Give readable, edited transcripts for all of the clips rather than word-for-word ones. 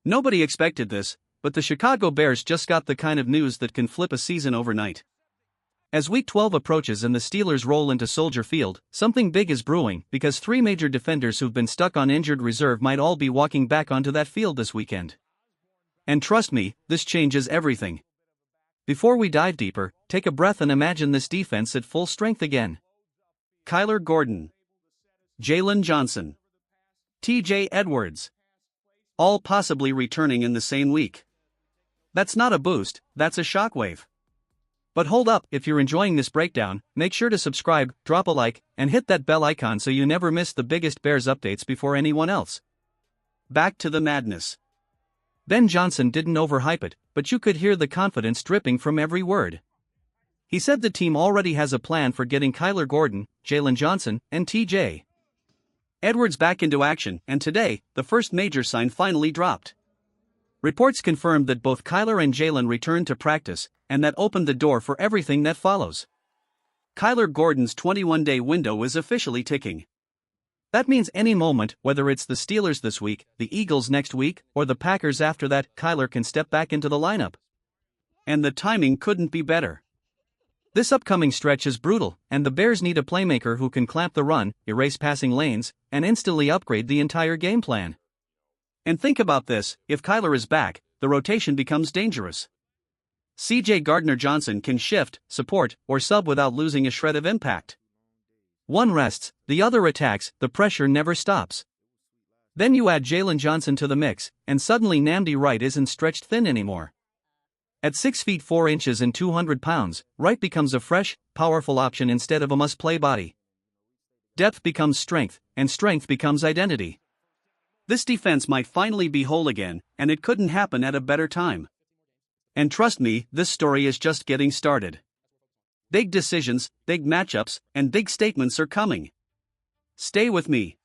Nobody expected this, but the Chicago Bears just got the kind of news that can flip a season overnight. As Week 12 approaches and the Steelers roll into Soldier Field, something big is brewing because three major defenders who've been stuck on injured reserve might all be walking back onto that field this weekend. And trust me, this changes everything. Before we dive deeper, take a breath and imagine this defense at full strength again. Kyler Gordon, Jaylon Johnson, T.J. Edwards, all possibly returning in the same week. That's not a boost, that's a shockwave. But hold up, if you're enjoying this breakdown, make sure to subscribe, drop a like, and hit that bell icon so you never miss the biggest Bears updates before anyone else. Back to the madness. Ben Johnson didn't overhype it, but you could hear the confidence dripping from every word. He said the team already has a plan for getting Kyler Gordon, Jaylon Johnson, and T.J. Edwards back into action, and today, the first major sign finally dropped. Reports confirmed that both Kyler and Jaylon returned to practice, and that opened the door for everything that follows. Kyler Gordon's 21-day window is officially ticking. That means any moment, whether it's the Steelers this week, the Eagles next week, or the Packers after that, Kyler can step back into the lineup. And the timing couldn't be better. This upcoming stretch is brutal, and the Bears need a playmaker who can clamp the run, erase passing lanes, and instantly upgrade the entire game plan. And think about this, if Kyler is back, the rotation becomes dangerous. C.J. Gardner-Johnson can shift, support, or sub without losing a shred of impact. One rests, the other attacks, the pressure never stops. Then you add Jaylon Johnson to the mix, and suddenly Namdi Wright isn't stretched thin anymore. At 6 feet 4 inches and 200 pounds, Wright becomes a fresh, powerful option instead of a must-play body. Depth becomes strength, and strength becomes identity. This defense might finally be whole again, and it couldn't happen at a better time. And trust me, this story is just getting started. Big decisions, big matchups, and big statements are coming. Stay with me.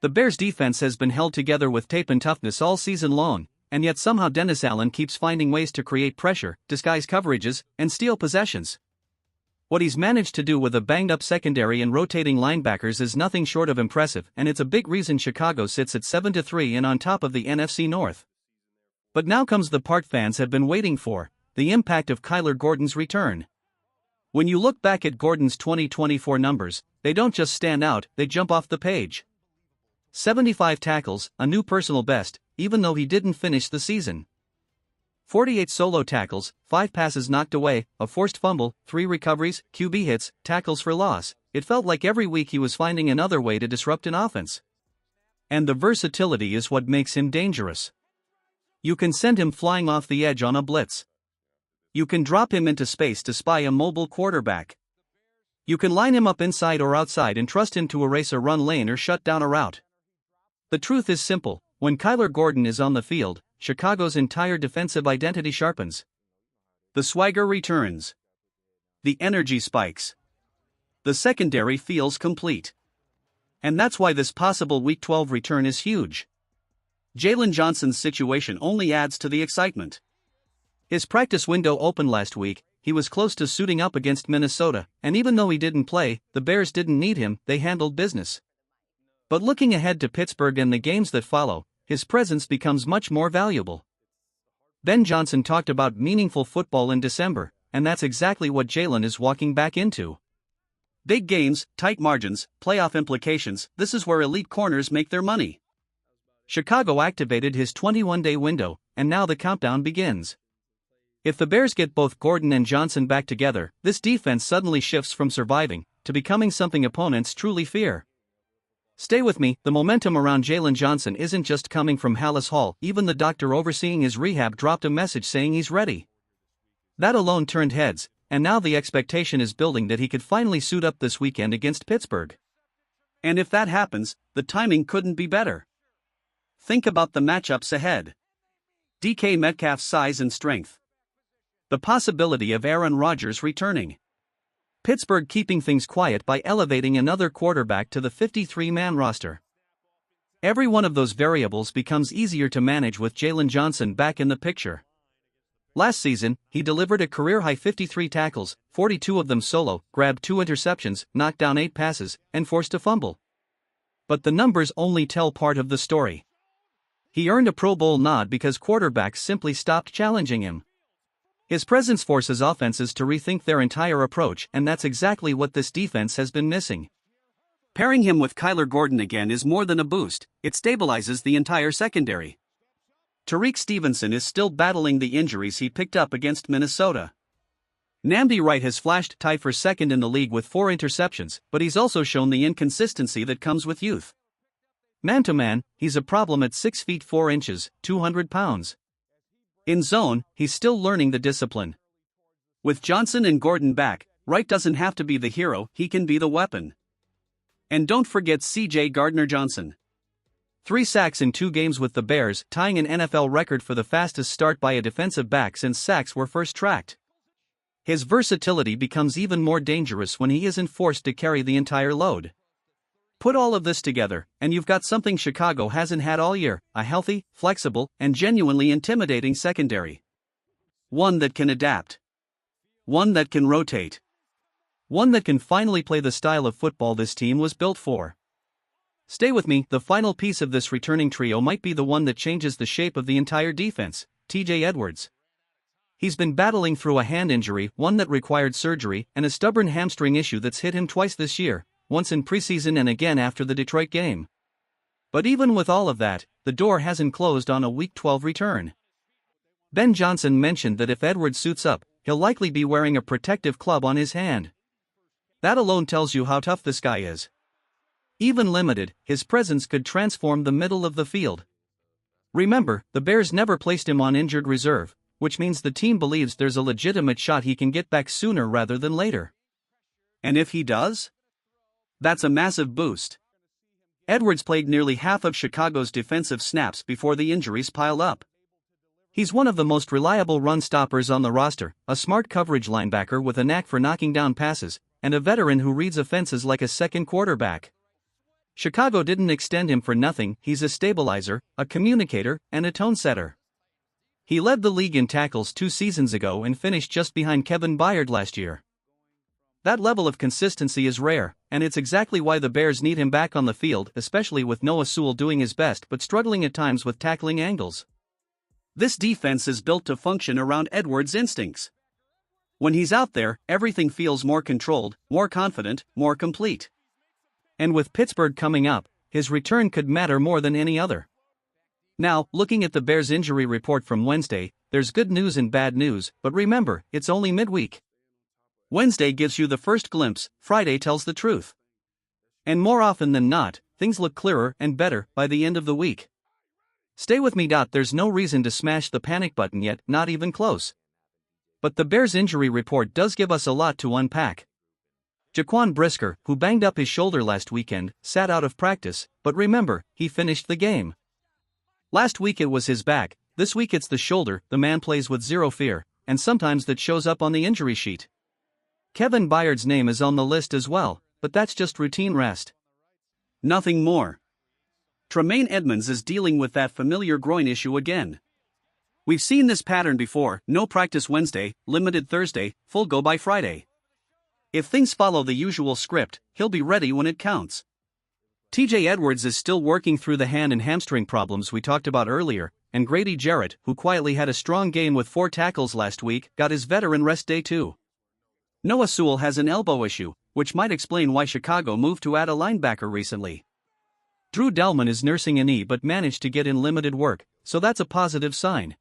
The Bears' defense has been held together with tape and toughness all season long, and yet somehow Dennis Allen keeps finding ways to create pressure, disguise coverages, and steal possessions. What he's managed to do with a banged-up secondary and rotating linebackers is nothing short of impressive, and it's a big reason Chicago sits at 7-3 and on top of the NFC North. But now comes the part fans have been waiting for, the impact of Kyler Gordon's return. When you look back at Gordon's 2024 numbers, they don't just stand out, they jump off the page. 75 tackles, a new personal best, even though he didn't finish the season. 48 solo tackles, 5 passes knocked away, a forced fumble, 3 recoveries, QB hits, tackles for loss. It felt like every week he was finding another way to disrupt an offense. And the versatility is what makes him dangerous. You can send him flying off the edge on a blitz. You can drop him into space to spy a mobile quarterback. You can line him up inside or outside and trust him to erase a run lane or shut down a route. The truth is simple, when Kyler Gordon is on the field, Chicago's entire defensive identity sharpens. The swagger returns. The energy spikes. The secondary feels complete. And that's why this possible Week 12 return is huge. Jaylon Johnson's situation only adds to the excitement. His practice window opened last week, he was close to suiting up against Minnesota, and even though he didn't play, the Bears didn't need him, they handled business. But looking ahead to Pittsburgh and the games that follow, his presence becomes much more valuable. Ben Johnson talked about meaningful football in December, and that's exactly what Jaylon is walking back into. Big games, tight margins, playoff implications, this is where elite corners make their money. Chicago activated his 21-day window, and now the countdown begins. If the Bears get both Gordon and Johnson back together, this defense suddenly shifts from surviving to becoming something opponents truly fear. Stay with me, the momentum around Jaylon Johnson isn't just coming from Halas Hall, even the doctor overseeing his rehab dropped a message saying he's ready. That alone turned heads, and now the expectation is building that he could finally suit up this weekend against Pittsburgh. And if that happens, the timing couldn't be better. Think about the matchups ahead. DK Metcalf's size and strength. The possibility of Aaron Rodgers returning. Pittsburgh keeping things quiet by elevating another quarterback to the 53-man roster. Every one of those variables becomes easier to manage with Jaylon Johnson back in the picture. Last season, he delivered a career-high 53 tackles, 42 of them solo, grabbed 2 interceptions, knocked down 8 passes, and forced a fumble. But the numbers only tell part of the story. He earned a Pro Bowl nod because quarterbacks simply stopped challenging him. His presence forces offenses to rethink their entire approach, and that's exactly what this defense has been missing. Pairing him with Kyler Gordon again is more than a boost, it stabilizes the entire secondary. Tariq Stevenson is still battling the injuries he picked up against Minnesota. Namdi Wright has flashed tied for second in the league with 4 interceptions, but he's also shown the inconsistency that comes with youth. Man-to-man, he's a problem at 6 feet 4 inches, 200 pounds. In zone, he's still learning the discipline. With Johnson and Gordon back, Wright doesn't have to be the hero, he can be the weapon. And don't forget C.J. Gardner-Johnson. 3 sacks in 2 games with the Bears, tying an NFL record for the fastest start by a defensive back since sacks were first tracked. His versatility becomes even more dangerous when he isn't forced to carry the entire load. Put all of this together, and you've got something Chicago hasn't had all year: a healthy, flexible, and genuinely intimidating secondary. One that can adapt. One that can rotate. One that can finally play the style of football this team was built for. Stay with me, the final piece of this returning trio might be the one that changes the shape of the entire defense: T.J. Edwards. He's been battling through a hand injury, one that required surgery, and a stubborn hamstring issue that's hit him twice this year, once in preseason and again after the Detroit game. But even with all of that, the door hasn't closed on a Week 12 return. Ben Johnson mentioned that if Edwards suits up, he'll likely be wearing a protective club on his hand. That alone tells you how tough this guy is. Even limited, his presence could transform the middle of the field. Remember, the Bears never placed him on injured reserve, which means the team believes there's a legitimate shot he can get back sooner rather than later. And if he does? That's a massive boost. Edwards played nearly half of Chicago's defensive snaps before the injuries piled up. He's one of the most reliable run stoppers on the roster, a smart coverage linebacker with a knack for knocking down passes, and a veteran who reads offenses like a second quarterback. Chicago didn't extend him for nothing. He's a stabilizer, a communicator, and a tone setter. He led the league in tackles 2 seasons ago and finished just behind Kevin Byard last year. That level of consistency is rare, and it's exactly why the Bears need him back on the field, especially with Noah Sewell doing his best but struggling at times with tackling angles. This defense is built to function around Edwards' instincts. When he's out there, everything feels more controlled, more confident, more complete. And with Pittsburgh coming up, his return could matter more than any other. Now, looking at the Bears' injury report from Wednesday, there's good news and bad news, but remember, it's only midweek. Wednesday gives you the first glimpse, Friday tells the truth. And more often than not, things look clearer and better by the end of the week. Stay with me. There's no reason to smash the panic button yet, not even close. But the Bears' injury report does give us a lot to unpack. Jaquan Brisker, who banged up his shoulder last weekend, sat out of practice, but remember, he finished the game. Last week it was his back, this week it's the shoulder. The man plays with zero fear, and sometimes that shows up on the injury sheet. Kevin Byard's name is on the list as well, but that's just routine rest. Nothing more. Tremaine Edmunds is dealing with that familiar groin issue again. We've seen this pattern before: no practice Wednesday, limited Thursday, full go by Friday. If things follow the usual script, he'll be ready when it counts. T.J. Edwards is still working through the hand and hamstring problems we talked about earlier, and Grady Jarrett, who quietly had a strong game with 4 tackles last week, got his veteran rest day too. Noah Sewell has an elbow issue, which might explain why Chicago moved to add a linebacker recently. Drew Delman is nursing a knee but managed to get in limited work, so that's a positive sign.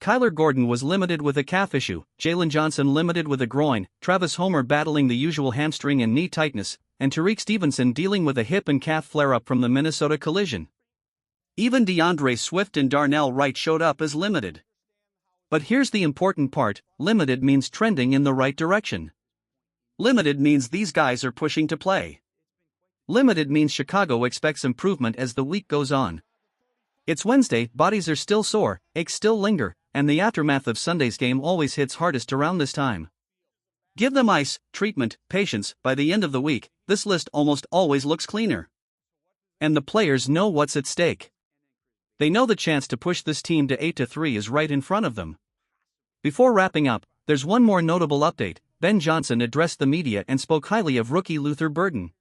Kyler Gordon was limited with a calf issue, Jaylon Johnson limited with a groin, Travis Homer battling the usual hamstring and knee tightness, and Tariq Stevenson dealing with a hip and calf flare-up from the Minnesota collision. Even DeAndre Swift and Darnell Wright showed up as limited. But here's the important part: limited means trending in the right direction. Limited means these guys are pushing to play. Limited means Chicago expects improvement as the week goes on. It's Wednesday, bodies are still sore, aches still linger, and the aftermath of Sunday's game always hits hardest around this time. Give them ice, treatment, patience. By the end of the week, this list almost always looks cleaner. And the players know what's at stake. They know the chance to push this team to 8-3 is right in front of them. Before wrapping up, there's one more notable update. Ben Johnson addressed the media and spoke highly of rookie Luther Burden.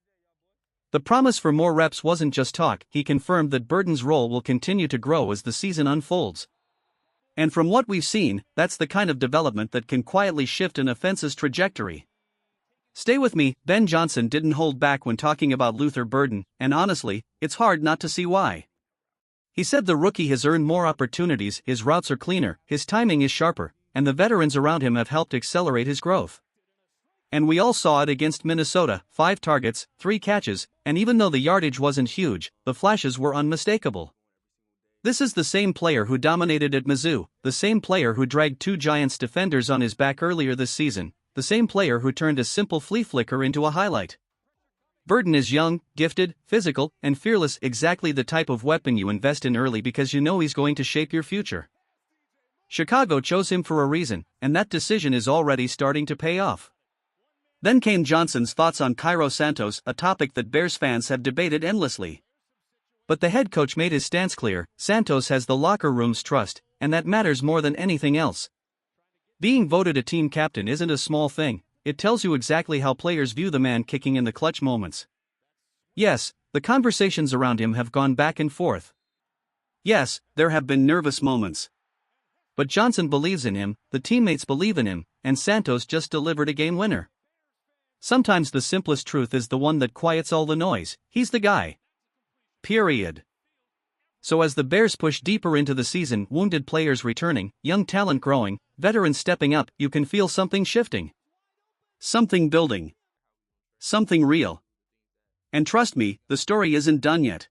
The promise for more reps wasn't just talk, he confirmed that Burton's role will continue to grow as the season unfolds. And from what we've seen, that's the kind of development that can quietly shift an offense's trajectory. Stay with me, Ben Johnson didn't hold back when talking about Luther Burton, and honestly, it's hard not to see why. He said the rookie has earned more opportunities, his routes are cleaner, his timing is sharper, and the veterans around him have helped accelerate his growth. And we all saw it against Minnesota, 5 targets, 3 catches, and even though the yardage wasn't huge, the flashes were unmistakable. This is the same player who dominated at Mizzou, the same player who dragged 2 Giants defenders on his back earlier this season, the same player who turned a simple flea flicker into a highlight. Burton is young, gifted, physical, and fearless, exactly the type of weapon you invest in early because you know he's going to shape your future. Chicago chose him for a reason, and that decision is already starting to pay off. Then came Johnson's thoughts on Cairo Santos, a topic that Bears fans have debated endlessly. But the head coach made his stance clear: Santos has the locker room's trust, and that matters more than anything else. Being voted a team captain isn't a small thing, it tells you exactly how players view the man kicking in the clutch moments. Yes, the conversations around him have gone back and forth. Yes, there have been nervous moments. But Johnson believes in him, the teammates believe in him, and Santos just delivered a game winner. Sometimes the simplest truth is the one that quiets all the noise: he's the guy. Period. So as the Bears push deeper into the season, wounded players returning, young talent growing, veterans stepping up, you can feel something shifting. Something building. Something real. And trust me, the story isn't done yet.